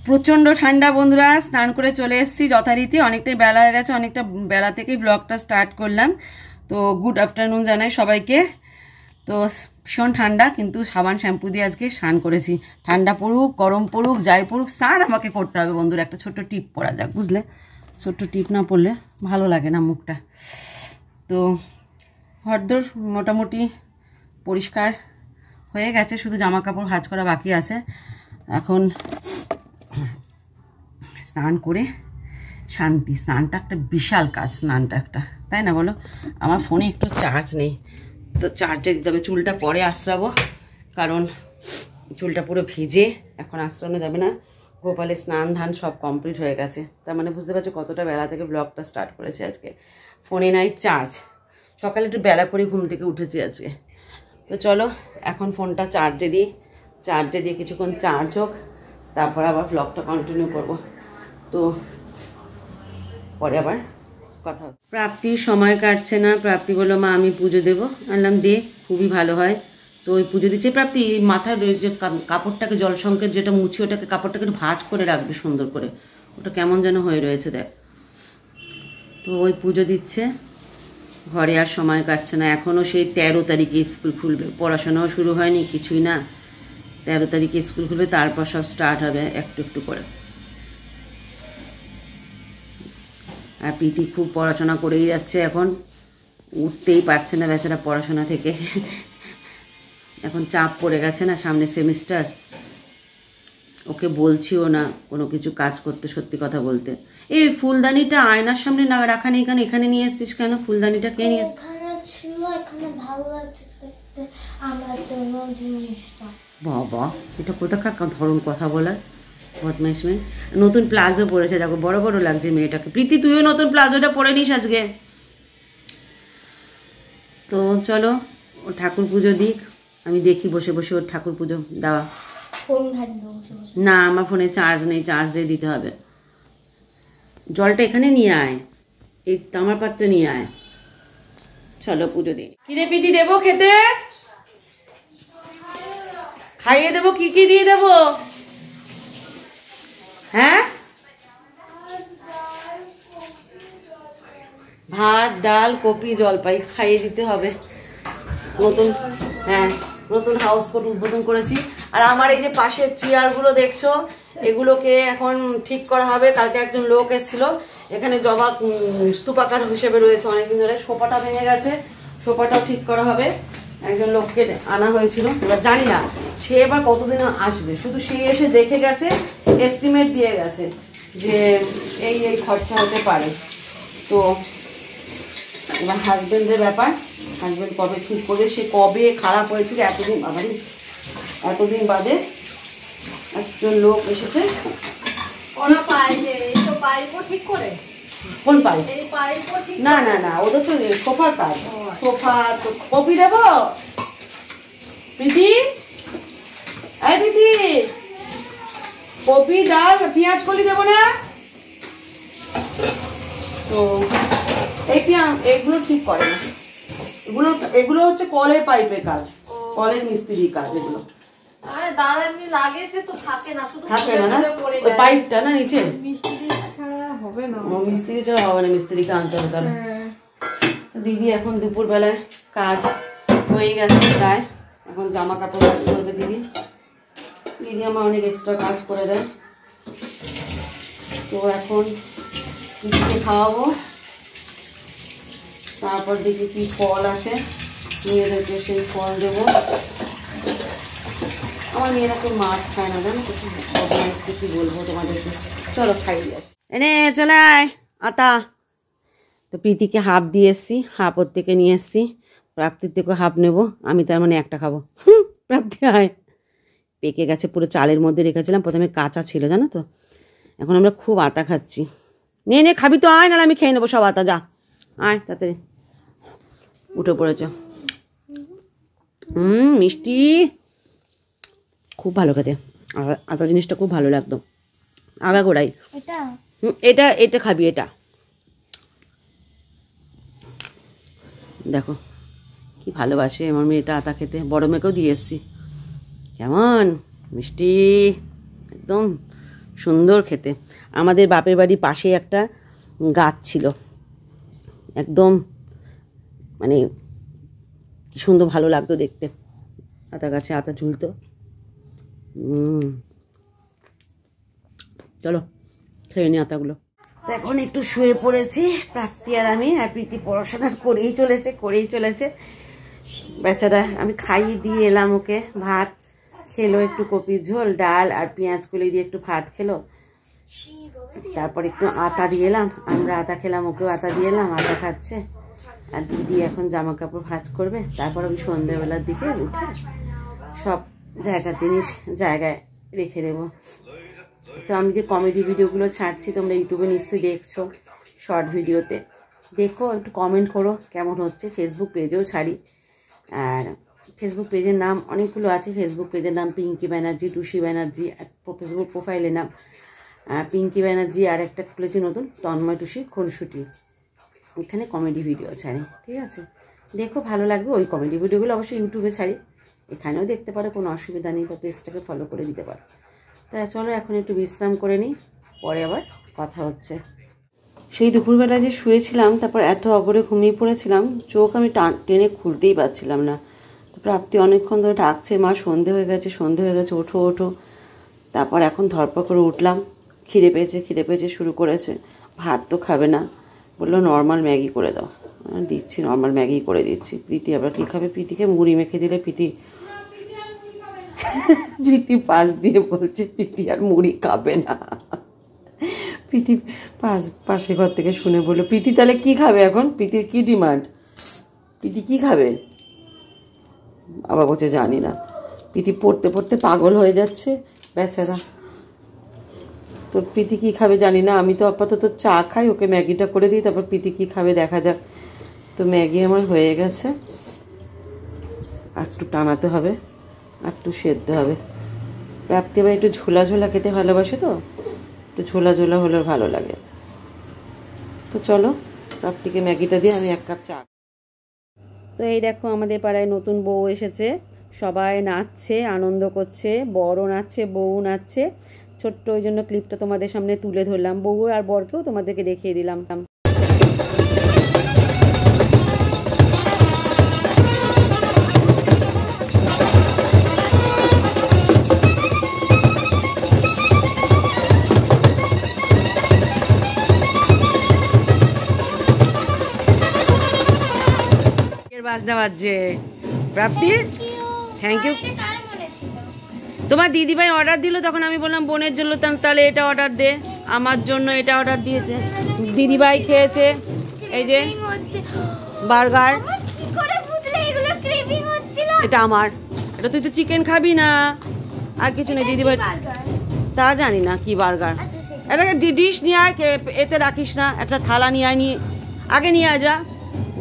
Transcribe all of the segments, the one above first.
প্রচন্ড ঠান্ডা বন্ধুরা, স্নান করে চলে এসেছি যথারীতি। অনেকটাই বেলা হয়ে গেছে, অনেকটা বেলা থেকেই ব্লগটা স্টার্ট করলাম। তো গুড আফটারনুন জানাই সবাইকে। তো ভীষণ ঠান্ডা, কিন্তু সাবান শ্যাম্পু দিয়ে আজকে স্নান করেছি। ঠান্ডা পড়ুক গরম পড়ুক যাই পড়ুক, স্নান আমাকে করতে হবে বন্ধুরা। একটা ছোট্ট টিপ পরা যাক, বুঝলে? ছোট্ট টিপ না পড়লে ভালো লাগে না মুখটা। তো ঘরদোর মোটামুটি পরিষ্কার হয়ে গেছে, শুধু জামা কাপড় ভাঁজ করা বাকি আছে। এখন স্নান করে শান্তি। স্নানটা একটা বিশাল কাজ, স্নানটা একটা, তাই না বলো? আমার ফোনে একটু চার্জ নেই, তো চার্জে দিতে হবে। চুলটা পরে আশ্রাবো, কারণ চুলটা পুরো ভিজে, এখন আশ্রানো যাবে না। গোপালের স্নান ধান সব কমপ্লিট হয়ে গেছে। তার মানে বুঝতে পারছো কতটা বেলা থেকে ব্লগটা স্টার্ট করেছে আজকে। ফোনে নাই চার্জ, সকালে একটু বেলা করে ঘুম থেকে উঠেছি আজকে। তো চলো এখন ফোনটা চার্জে দিই, চার্জে দিয়ে কিছুক্ষণ চার্জ হোক, তারপর আবার ব্লগটা কন্টিনিউ করব। তো পরে আবার কথা হবে। প্রাপ্তির সময় কাটছে না। প্রাপ্তি বললো মা আমি পুজো দেবো। আনলাম দে, খুবই ভালো হয়। তো ওই পুজো দিচ্ছে। প্রাপ্তি মাথার যে কাপড়টাকে, জল সংকেত যেটা মুছি, ওটাকে কাপড়টাকে একটু ভাঁজ করে রাখবে সুন্দর করে, ওটা কেমন যেন হয়ে রয়েছে দেখ। তো ওই পুজো দিচ্ছে, ঘরে আর সময় কাটছে না। এখনও সেই 13 তারিখে স্কুল খুলবে, পড়াশোনাও শুরু হয়নি কিছুই না। 13 তারিখে স্কুল খুলবে, তারপর সব স্টার্ট হবে একটু একটু করে। আর প্রীতি খুব পড়াশোনা করেই যাচ্ছে, এখন উঠতেই পারছে না বেচারা পড়াশোনা থেকে। এখন চাপ পড়ে গেছে না, সামনে সেমিস্টার। ওকে বলছিও না কোনো কিছু কাজ করতে, সত্যি কথা বলতে। এই ফুলদানিটা আয়নার সামনে না রাখা নেই কেন? এখানে নিয়ে এসছিস কেন? ফুলদানিটা কে নিয়ে এসছিস? বাবা, এটা কোথাকার ধরুন কথা বলার, বদমাইশ মেয়ে। নতুন প্লাজো পরেছে দেখো, বড় বড় লাগছে মেয়েটাকে। প্রীতি তুইও নতুন প্লাজোটা পরে নিস আজকে। তো চলো ও ঠাকুর পুজো দিক, আমি দেখি বসে বসে ওর ঠাকুর পুজো দেওয়া। না, আমার ফোনে চার্জ নেই, চার্জ দিয়ে দিতে হবে। জলটা এখানে নিয়ে আয়, এই তামার পাত্রে নিয়ে আয়। চলো পুজো দিই। কিরে প্রীতি, দেবো খেতে? খাইয়ে দেবো? কি কি দিয়ে দেবো? হ্যাঁ, ভাত ডাল কপি জলপাই খাইয়ে দিতে হবে। নতুন, হ্যাঁ নতুন হাউস কোট উদ্বোধন করেছি। আর আমার এই যে পাশের চেয়ারগুলো দেখছো, এগুলোকে এখন ঠিক করা হবে। কালকে একজন লোক এসেছিল, এখানে জবা স্তূপাকার হিসেবে রয়েছে অনেকদিন ধরে। সোফাটা ভেঙে গেছে, সোফাটাও ঠিক করা হবে। একজন লোককে আনা হয়েছিল, এবার জানি না সে এবার কতদিন আসবে। শুধু সে এসে দেখে গেছে, এস্টিমেট দিয়ে গেছে যে এই এই খরচা হতে পারে। তো এবার হাজবেন্ডের ব্যাপার, হাজবেন্ড কবে ঠিক করে, সে কবে খারাপ হয়েছিল এতদিন, আবার এতদিন বাদে একজন লোক এসেছে। কোন পাইপ? না না না, ওদের তো সোফার কাজ। সোফা তো কপি দেবো প্রীতি, এই প্রীতি, কপি ডাল পেঁয়াজ কলি দেবো না? তো এই এগুলো ঠিক করে না, এগুলো এগুলো হচ্ছে কলের পাইপের কাজ, কলের মিস্ত্রির কাজ এগুলো। থাকে না, ওই পাইপটা না নিচে, মিস্ত্রি ছাড়া হবে না, মিস্ত্রিকে আনতে হবে তাহলে। দিদি এখন দুপুর বেলায় কাজ হয়ে গেছে প্রায়, এখন জামা কাপড় কাজ করবে দিদি। দিদি আমার অনেক এক্সট্রা কাজ করে দেয়। তো এখন দিদিকে খাওয়াবো, তারপর দেখি কি ফল আছে, মেয়েদেরকে সেই ফল দেবো। আমার মেয়েরা তো মাছ খায় না, জানো তো, কি বলবো তোমাদেরকে। চলো খাই এনে চলে আয় আতা। তো প্রীতিকে হাফ দিয়ে এসছি, হাফ ওর থেকে নিয়ে এসছি। প্রাপ্তির থেকে হাফ নেবো, আমি তার মানে একটা খাবো। প্রাপ্তি আয়। পেকে গেছে পুরো, চালের মধ্যে রেখেছিলাম, প্রথমে কাঁচা ছিল জানো তো। এখন আমরা খুব আতা খাচ্ছি। নে নে খাবি তো আয়, নাহলে আমি খেয়ে নেবো সব আতা। যা আয় তাড়াতাড়ি, উঠে পড়েছ। মিষ্টি, খুব ভালো খেতে। আতা জিনিসটা খুব ভালো লাগতো আগাগোড়াই। এটা এটা খাবি, এটা দেখো কি ভালোবাসে আমার মেয়েটা আতা খেতে। বড় মেয়েকেও দিয়ে এসছি। কেমন মিষ্টি, একদম সুন্দর খেতে। আমাদের বাপের বাড়ির পাশে একটা গাছ ছিল, একদম মানে কি সুন্দর ভালো লাগতো দেখতে, আতা গাছে আতা ঝুলতো। চলো খেয়ে নি আতাগুলো। তো এখন একটু শুয়ে পড়েছি প্রাপ্তি আর আমি, আর প্রীতি পড়াশোনা করেই চলেছে বেচারা। আমি খাইয়ে দিয়ে এলাম ওকে, ভাত খেলো, একটু কপির ঝোল, ডাল আর পেঁয়াজ কলি দিয়ে একটু ভাত খেলো। তারপর একটু আটা দিয়ে এলাম, আমরা আটা খেলাম, ওকেও আটা দিয়ে এলাম, আটা খাচ্ছে। আর দিদি এখন জামা কাপড় ভাঁজ করবে, তারপর আমি সন্ধ্যেবেলার দিকে উঠে সব জায়গার জিনিস জায়গায় রেখে দেবো। তো আমি যে কমেডি ভিডিওগুলো ছাড়ছি তোমরা ইউটিউবে নিশ্চয়ই দেখছো, শর্ট ভিডিওতে দেখো, একটু কমেন্ট করো কেমন হচ্ছে। ফেসবুক পেজেও ছাড়ি, আর ফেসবুক পেজের নাম অনেকগুলো আছে। ফেসবুক পেজের নাম পিঙ্কি ব্যানার্জি, টুসি ব্যানার্জি। ফেসবুক প্রোফাইলের নাম পিঙ্কি ব্যানার্জি, আর একটা খুলেছি নতুন তন্ময় টুসি খুনসুটি। এখানে কমেডি ভিডিও ছাড়ি, ঠিক আছে? দেখো ভালো লাগবে। ওই কমেডি ভিডিওগুলো অবশ্যই ইউটিউবে ছাড়ি, এখানেও দেখতে পারো, কোনো অসুবিধা নেই, বা পেজটাকে ফলো করে দিতে পারো। তা চলো এখন একটু বিশ্রাম করে নিই, পরে আবার কথা হচ্ছে। সেই দুপুরবেলা যে শুয়েছিলাম, তারপর এত অগরে ঘুমিয়ে পড়েছিলাম, চোখ আমি টেনে খুলতেই পারছিলাম না। তো প্রাপ্তি অনেকক্ষণ ধরে ডাকছে, মা সন্ধে হয়ে গেছে, ওঠো ওঠো। তারপর এখন ধরপড় করে উঠলাম, খিদে পেয়েছে শুরু করেছে। ভাত তো খাবে না, বললো নর্মাল ম্যাগি করে দাও। দিচ্ছি, নর্মাল ম্যাগি করে দিচ্ছি। প্রীতি আবার কী খাবে? প্রীতিকে মুড়ি মেখে দিলে প্রীতি পাশ দিয়ে বলছে প্রীতি আর মুড়ি খাবে না। প্রীতি পাশে ঘর থেকে শুনে বললো, প্রীতি তাহলে কি খাবে এখন? প্রীতির কি ডিমান্ড? প্রীতি কি খাবে? আবার বলছে জানি না। প্রীতি পড়তে পড়তে পাগল হয়ে যাচ্ছে বেচারা। তো প্রীতি কী খাবে জানি না। আমি তো আপাতত চা খাই, ওকে ম্যাগিটা করে দিই, তারপর প্রীতি কী খাবে দেখা যাক। তো ম্যাগি আমার হয়ে গেছে, আর একটু টানাতে হবে, আর একটু সেদ্ধ হবে। প্রাপ্তি আবার একটু ঝোলা ঝোলা খেতে ভালোবাসে, তো একটু ঝোলা ঝোলা হলে ভালো লাগে। তো চলো প্রাপ্তিকে ম্যাগিটা দিয়ে আমি 1 কাপ চা। তো এই দেখো আমাদের পাড়ায় নতুন বউ এসেছে, সবাই নাচছে, আনন্দ করছে, বড়ও নাচছে, বউ নাচছে। ছোট্ট ওই জন্য ক্লিপটা তোমাদের সামনে তুলে ধরলাম, বউ আর বরকেও তোমাদেরকে দেখিয়ে দিলাম। বাজনা বাজছে প্রাপ্তি, থ্যাংক ইউ। তোমার দিদিভাই অর্ডার দিল, তখন আমি বললাম বোনের জন্য তাহলে এটা অর্ডার দে, আমার জন্য এটা অর্ডার দিয়েছে। দিদিভাই খেয়েছে এই যে বার্গার, এটা আমার, এটা তুই তো চিকেন খাবি না, আর কিছু নেই। দিদিভাই তা জানি না কি বার্গার, এটা ডিশ নিয়ে আয়, এতে রাখিস না, একটা থালা নিয়ে আয়, আগে নিয়ে আয় যা।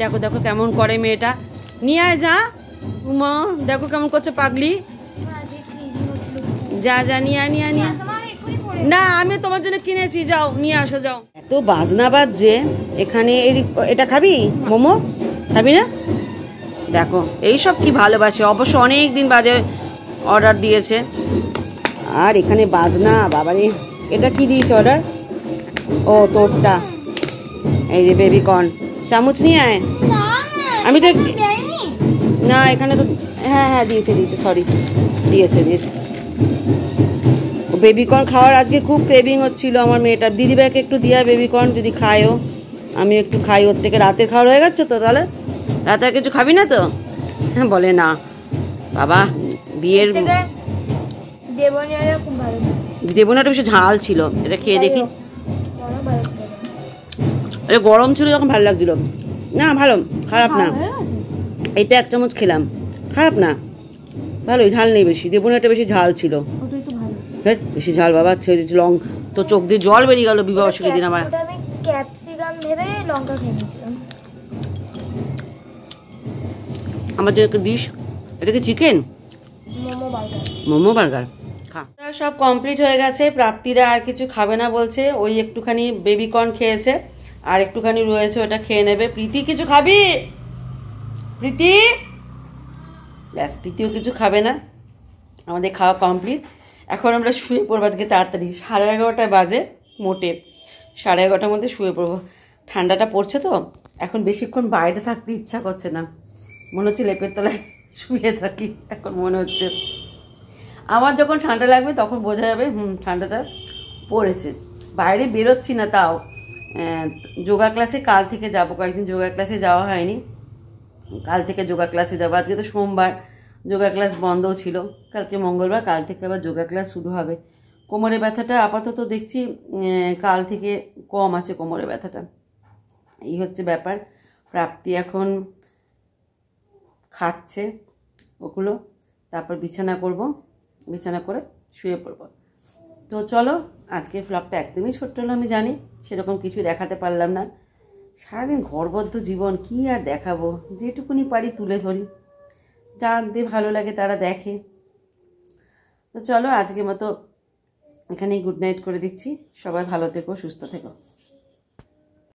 দেখো দেখো কেমন করে মেয়েটা, নিয়ে আয় যা। মা দেখো কেমন করছে পাগলি, যা যা নিয়ে আয়, নিয়ে না, আমি তোমার জন্য কিনেছি, যাও নিয়ে আসো যাও। এত বাজনা বাজছে এখানে। এটা খাবি? মোমো খাবি না? দেখো এইসব কি ভালোবাসে, অবশ্য অনেক দিন বাদে অর্ডার দিয়েছে। আর এখানে বাজনা, বাবারে এটা কি দিয়েছে অর্ডার? ও তোরটা, এই যে বেবিকর্ন, চামচ নিয়ে আয়। আমি তো না, এখানে তো হ্যাঁ হ্যাঁ দিয়েছে, সরি দিয়েছে। বেবিকর্ন খাওয়ার আজকে খুব ক্রেভিং হচ্ছিল আমার মেয়েটার। দিদিভাইকে একটু দিয়া বেবিকর্ন যদি খায়ও, আমি একটু খাই ওর থেকে। রাতের খাওয়ার হয়ে গেছে তো, তাহলে রাতে আর কিছু খাবি না তো? হ্যাঁ বলে না বাবা, বিয়ের দেবনাটা বেশি ঝাল ছিল, এটা খেয়ে দেখি। এটা গরম ছিল যখন ভালো লাগছিল না, ভালো, খারাপ না। এইটা 1 চামচ খেলাম, খারাপ না, ভালোই, ঝাল নেই বেশি। দেবনাটা বেশি ঝাল ছিল, বেশি ঝাল বাবা। লং তো চোখ দিয়ে জল বেরিয়ে গেল বিবাহ অসুখের দিন আমার। ক্যাপসিকাম ভেবে লঙ্কা খেয়েছিলাম। আমার যে একটা ডিশ, এটা কি চিকেন? মোমো বার্গার খা। সব কমপ্লিট হয়ে গেছে। প্রাপ্তিরা আর কিছু খাবে না বলছে, ওই একটুখানি বেবিকর্ন খেয়েছে, আর একটুখানি রয়েছে, ওটা খেয়ে নেবে। প্রীতি কিছু খাবি? প্রীতি ব্যাস, প্রীতিও কিছু খাবে না। আমাদের খাওয়া কমপ্লিট। এখন আমরা শুয়ে পড়বো আজকে তাড়াতাড়ি, 11:30 বাজে মোটে, 11:30টার মধ্যে শুয়ে পড়বো। ঠান্ডাটা পড়ছে তো এখন বেশিক্ষণ বাইরে থাকতে ইচ্ছা করছে না, মনে হচ্ছে লেপের তলায় শুয়ে থাকি এখন মনে হচ্ছে। আমার যখন ঠান্ডা লাগবে তখন বোঝা যাবে ঠান্ডাটা পড়েছে। বাইরে বেরোচ্ছি না, তাও যোগা ক্লাসে কাল থেকে যাব, কয়েকদিন যোগা ক্লাসে যাওয়া হয়নি, কাল থেকে যোগা ক্লাসে যাবো। আজকে তো সোমবার, যোগা ক্লাস বন্ধও ছিল, কালকে মঙ্গলবার, কাল থেকে আবার যোগা ক্লাস শুরু হবে। কোমরে ব্যথাটা আপাতত দেখছি কাল থেকে কম আছে, কোমরে ব্যথাটা, এই হচ্ছে ব্যাপার। প্রাপ্তি এখন খাচ্ছে ওগুলো, তারপর বিছানা করব, বিছানা করে শুয়ে পড়ব। তো চলো, আজকের ভ্লগটা একদমই ছোট্ট হলো, আমি জানি সেরকম কিছু দেখাতে পারলাম না, সারাদিন ঘরবদ্ধ জীবন, কি আর দেখাবো, যেটুকুনি পারি তুলে ধরি, যাদের ভালো লাগে তারা দেখে। তো চলো আজকের মতো এখানেই গুড নাইট করে দিচ্ছি, সবাই ভালো থেকো, সুস্থ থেকো।